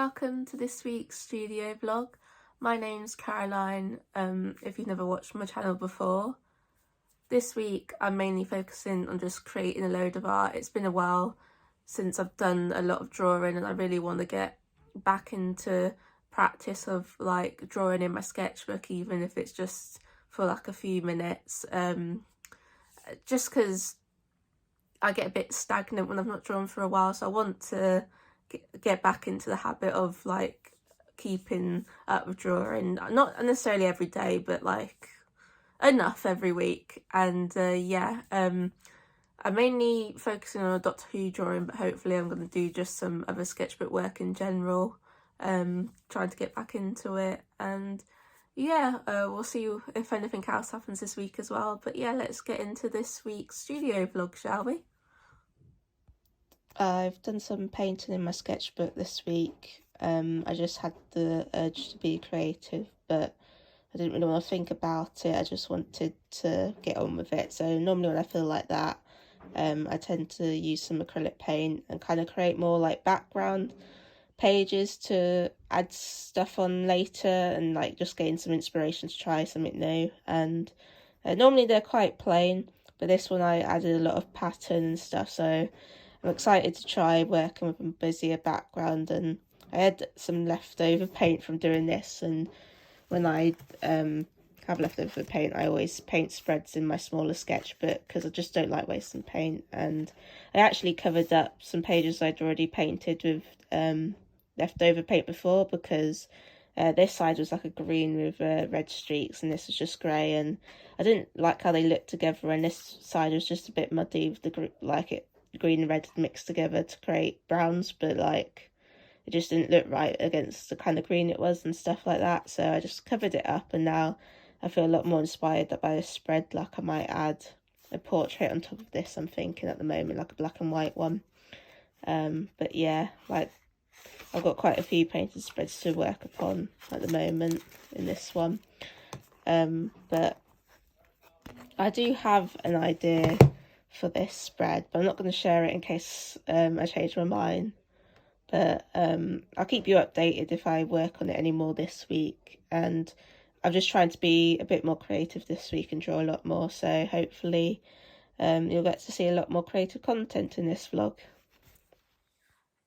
welcome to this week's studio vlog. My name's Caroline, if you've never watched my channel before. This week I'm mainly focusing on just creating a load of art. It's been a while since I've done a lot of drawing and I really want to get back into practice of like drawing in my sketchbook, even if it's just for like a few minutes, just because I get a bit stagnant when I've not drawn for a while, so I want to get back into the habit of like keeping up with drawing, not necessarily every day, but like enough every week. And I'm mainly focusing on a Doctor Who drawing, but hopefully I'm going to do just some other sketchbook work in general, trying to get back into it. And we'll see if anything else happens this week as well. But yeah, let's get into this week's studio vlog, shall we? I've done some painting in my sketchbook this week. I just had the urge to be creative, but I didn't really want to think about it. I just wanted to get on with it. So normally when I feel like that, I tend to use some acrylic paint and kind of create more like background pages to add stuff on later, and like just gain some inspiration to try something new. And normally they're quite plain, but this one I added a lot of pattern and stuff, so I'm excited to try working with a busier background. And I had some leftover paint from doing this, and when I have leftover paint, I always paint spreads in my smaller sketchbook because I just don't like wasting paint. And I actually covered up some pages I'd already painted with leftover paint before, because this side was like a green with red streaks and this was just grey, and I didn't like how they looked together, and this side was just a bit muddy with the green and red mixed together to create browns, but like it just didn't look right against the kind of green it was and stuff like that. So I just covered it up, and now I feel a lot more inspired by this spread. Like I might add a portrait on top of this, I'm thinking at the moment, like a black and white one. But yeah, like I've got quite a few painted spreads to work upon at the moment in this one. But I do have an idea for this spread, but I'm not going to share it in case I change my mind. But I'll keep you updated if I work on it anymore this week. And I'm just trying to be a bit more creative this week and draw a lot more, so hopefully you'll get to see a lot more creative content in this vlog.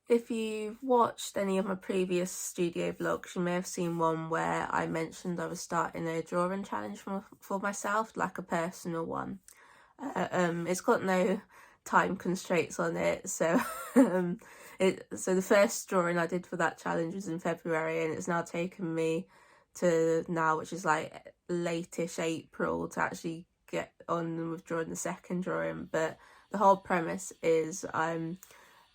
If you've watched any of my previous studio vlogs, you may have seen one where I mentioned I was starting a drawing challenge for myself, like a personal one. It's got no time constraints on it, so so the first drawing I did for that challenge was in February, and it's now taken me to now, which is like late-ish April, to actually get on with drawing the second drawing. But the whole premise is I'm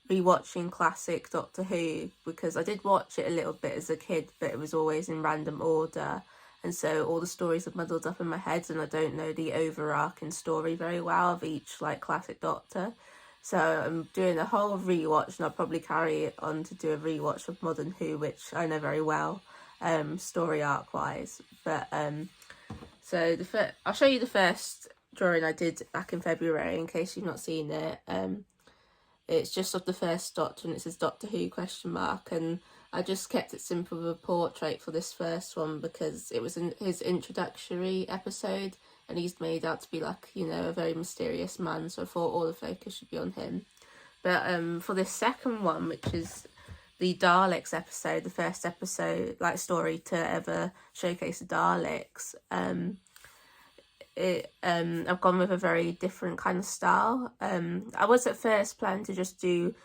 rewatching classic Doctor Who, because I did watch it a little bit as a kid, but it was always in random order, and so all the stories are muddled up in my head, and I don't know the overarching story very well of each like classic Doctor. So I'm doing a whole rewatch, and I'll probably carry it on to do a rewatch of Modern Who, which I know very well, story arc wise. But so I'll show you the first drawing I did back in February in case you've not seen it. It's just of the first Doctor, and it says Doctor Who ? And I just kept it simple with a portrait for this first one because it was in his introductory episode, and he's made out to be like, you know, a very mysterious man, so I thought all the focus should be on him. But for this second one, which is the Daleks episode, the first episode, like story to ever showcase the Daleks, I've gone with a very different kind of style. I was at first planning to just do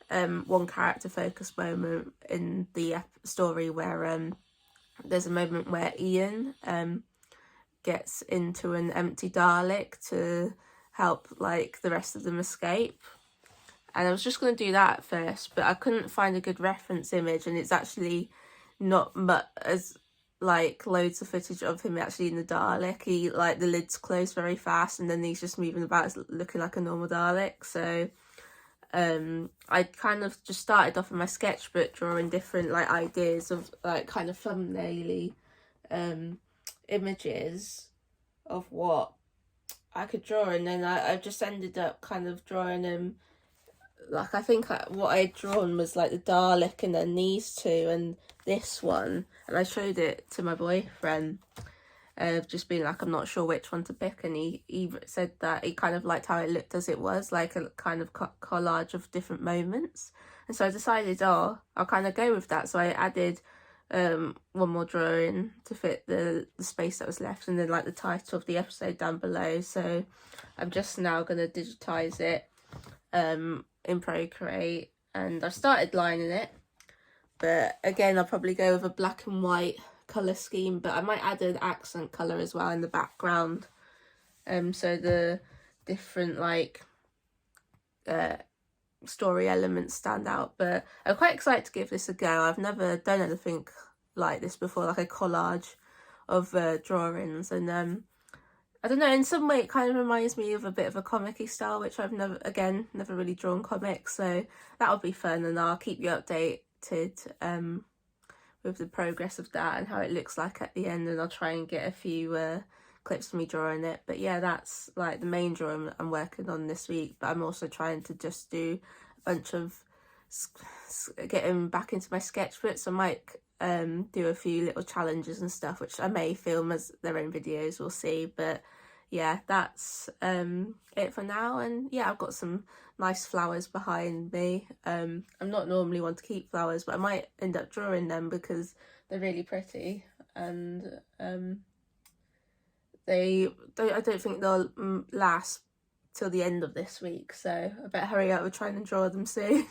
one character focus moment in the story where there's a moment where Ian gets into an empty Dalek to help like the rest of them escape, and I was just going to do that at first, but I couldn't find a good reference image, and it's actually not much as like loads of footage of him actually in the Dalek. He like the lid's closed very fast, and then he's just moving about looking like a normal Dalek. So I kind of just started off in my sketchbook drawing different like ideas of like kind of thumbnaily images of what I could draw, and then I just ended up kind of drawing them like I think what I'd drawn was like the Dalek and then these two and this one, and I showed it to my boyfriend, just being like, I'm not sure which one to pick, and he said that he kind of liked how it looked as it was, like a kind of collage of different moments. And so I decided, oh, I'll kind of go with that. So I added one more drawing to fit the space that was left, and then like the title of the episode down below. So I'm just now going to digitize it in Procreate, and I've started lining it, but again I'll probably go with a black and white colour scheme, but I might add an accent colour as well in the background, so the different like story elements stand out. But I'm quite excited to give this a go. I've never done anything like this before, like a collage of drawings, and I don't know, in some way it kind of reminds me of a bit of a comic-y style, which I've never really drawn comics, so that'll be fun, and I'll keep you updated with the progress of that and how it looks like at the end, and I'll try and get a few clips of me drawing it. But yeah, that's like the main drawing I'm working on this week, but I'm also trying to just do a bunch of getting back into my sketchbook, so I might do a few little challenges and stuff, which I may film as their own videos, we'll see. But yeah, that's it for now. And yeah, I've got some nice flowers behind me. I'm not normally one to keep flowers, but I might end up drawing them because they're really pretty, and I don't think they'll last till the end of this week, so I better hurry up with trying to draw them soon.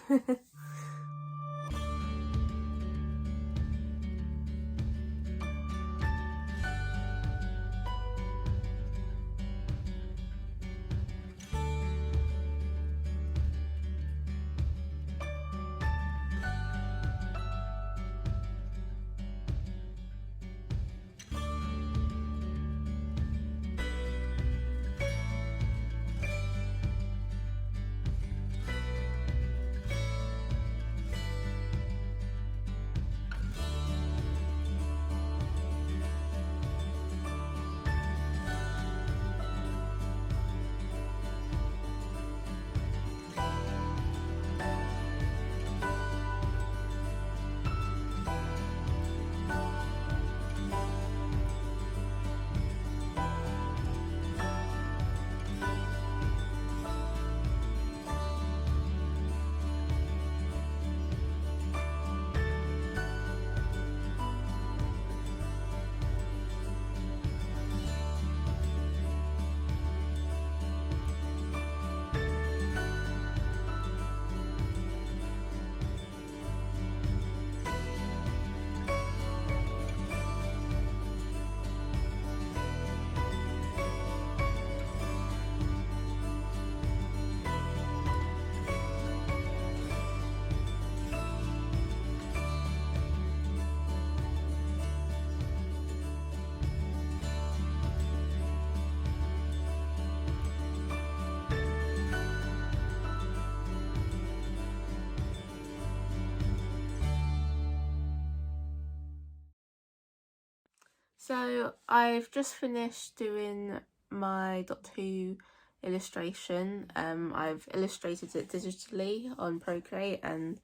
So I've just finished doing my Doctor Who illustration. I've illustrated it digitally on Procreate, and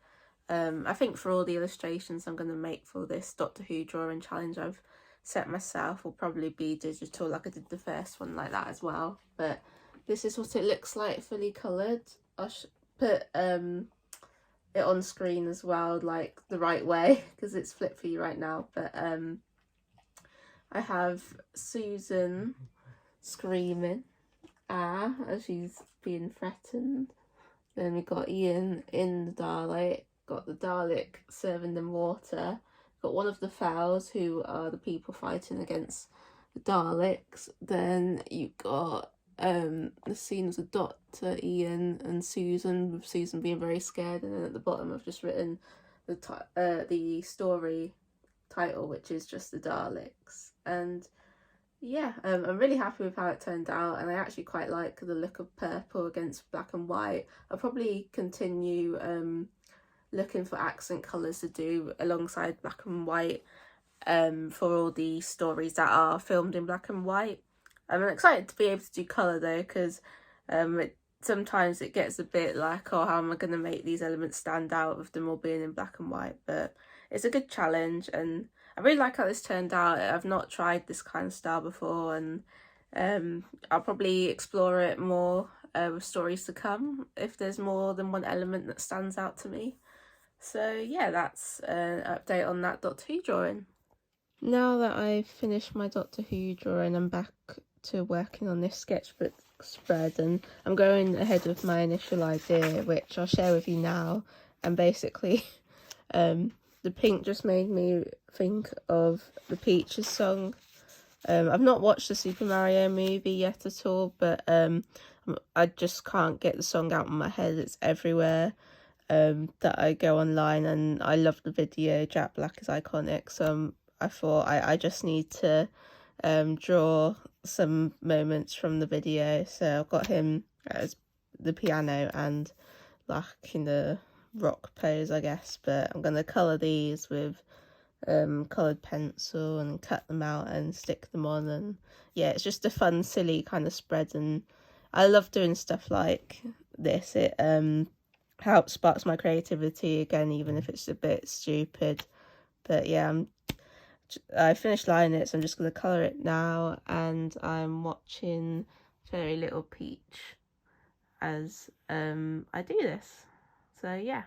I think for all the illustrations I'm going to make for this Doctor Who drawing challenge I've set myself will probably be digital, like I did the first one like that as well. But this is what it looks like fully coloured. I'll put it on screen as well, like the right way, because it's flipped for you right now. But I have Susan screaming as she's being threatened. Then we got Ian in the Dalek, got the Dalek serving them water, got one of the Fowls, who are the people fighting against the Daleks. Then you got the scene of the Doctor, Ian and Susan, with Susan being very scared, and then at the bottom I've just written the story title, which is just the Daleks. And yeah, I'm really happy with how it turned out, and I actually quite like the look of purple against black and white. I'll probably continue looking for accent colours to do alongside black and white for all the stories that are filmed in black and white. I'm excited to be able to do colour though, because sometimes it gets a bit like, oh, how am I going to make these elements stand out with them all being in black and white? But it's a good challenge, and I really like how this turned out. I've not tried this kind of style before, and I'll probably explore it more with stories to come if there's more than one element that stands out to me. So yeah, that's an update on that Doctor Who drawing. Now that I've finished my Doctor Who drawing, I'm back to working on this sketchbook spread, and I'm going ahead with my initial idea, which I'll share with you now. And basically the pink just made me think of the Peaches song. I've not watched the Super Mario movie yet at all, but I just can't get the song out of my head. It's everywhere that I go online, and I love the video. Jack Black is iconic, so I thought I just need to draw some moments from the video. So I've got him as the piano and like in the rock pose, I guess, but I'm going to colour these with coloured pencil and cut them out and stick them on. And yeah, it's just a fun, silly kind of spread, and I love doing stuff like this. It helps sparks my creativity again, even if it's a bit stupid. But yeah, I finished lining it, so I'm just going to colour it now, and I'm watching Very Little Peach as I do this. So yeah.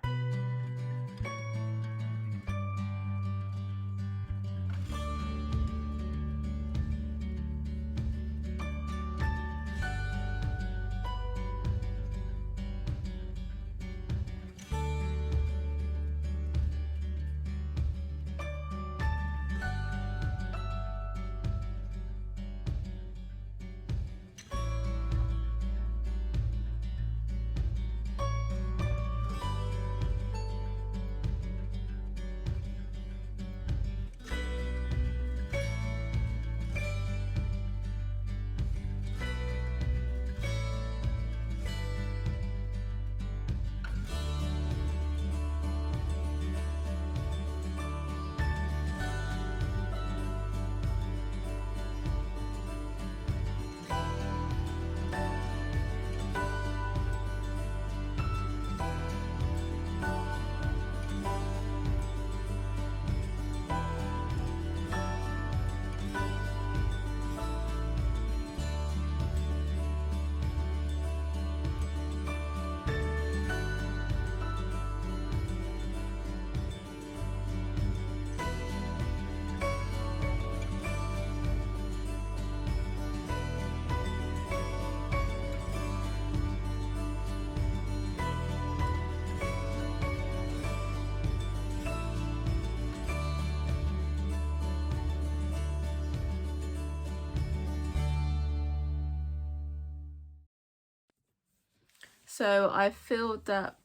So I filled up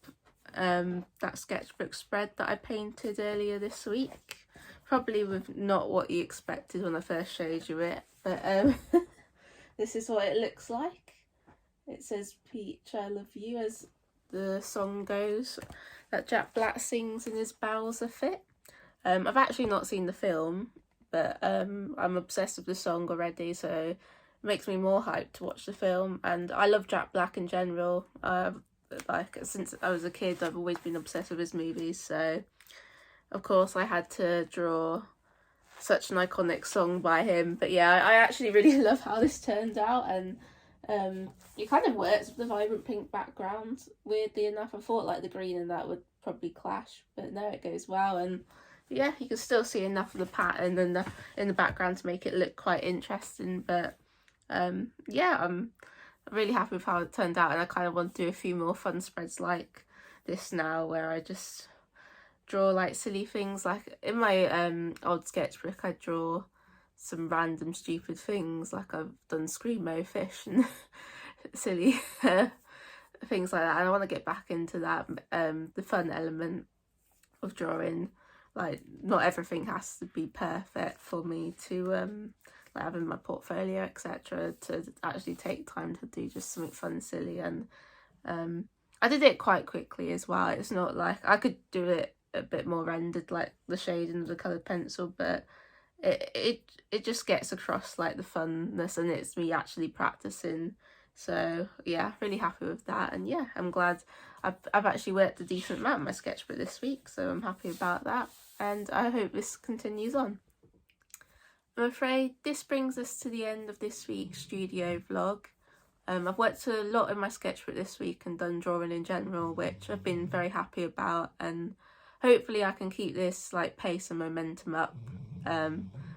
that sketchbook spread that I painted earlier this week, probably with not what you expected when I first showed you it, but this is what it looks like. It says Peach, I love you, as the song goes that Jack Black sings in his Bowser fit. I've actually not seen the film, but I'm obsessed with the song already, so makes me more hyped to watch the film. And I love Jack Black in general. Like, since I was a kid, I've always been obsessed with his movies, so of course I had to draw such an iconic song by him. But yeah, I actually really love how this turned out, and it kind of works with the vibrant pink background, weirdly enough. I thought like the green and that would probably clash, but no, it goes well. And yeah, you can still see enough of the pattern and in the background to make it look quite interesting. But yeah, I'm really happy with how it turned out, and I kind of want to do a few more fun spreads like this now, where I just draw like silly things. Like in my old sketchbook, I draw some random stupid things, like I've done Screamo fish and silly things like that, and I want to get back into that, the fun element of drawing. Like, not everything has to be perfect for me to like have in my portfolio, etc., to actually take time to do just something fun and silly. And I did it quite quickly as well. It's not like I could do it a bit more rendered, like the shading of the coloured pencil, but it just gets across like the funness, and it's me actually practicing So yeah, really happy with that. And yeah, I'm glad I've actually worked a decent amount in my sketchbook this week, so I'm happy about that, and I hope this continues on. I'm afraid this brings us to the end of this week's studio vlog. I've worked a lot in my sketchbook this week and done drawing in general, which I've been very happy about, and hopefully I can keep this like pace and momentum up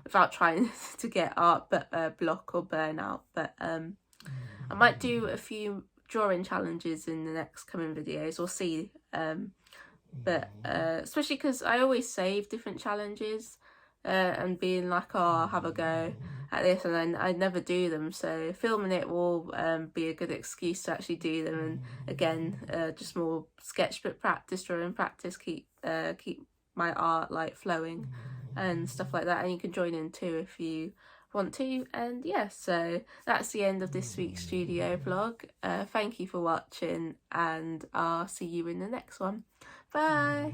without trying to get art block or burnout. But I might do a few drawing challenges in the next coming videos, we'll see. Especially because I always save different challenges and being like, oh, I'll have a go at this, and then I never do them, so filming it will be a good excuse to actually do them. And again, just more sketchbook practice, drawing practice, keep my art like flowing and stuff like that. And you can join in too if you want to. And yeah, so that's the end of this week's studio vlog. Thank you for watching, and I'll see you in the next one. Bye.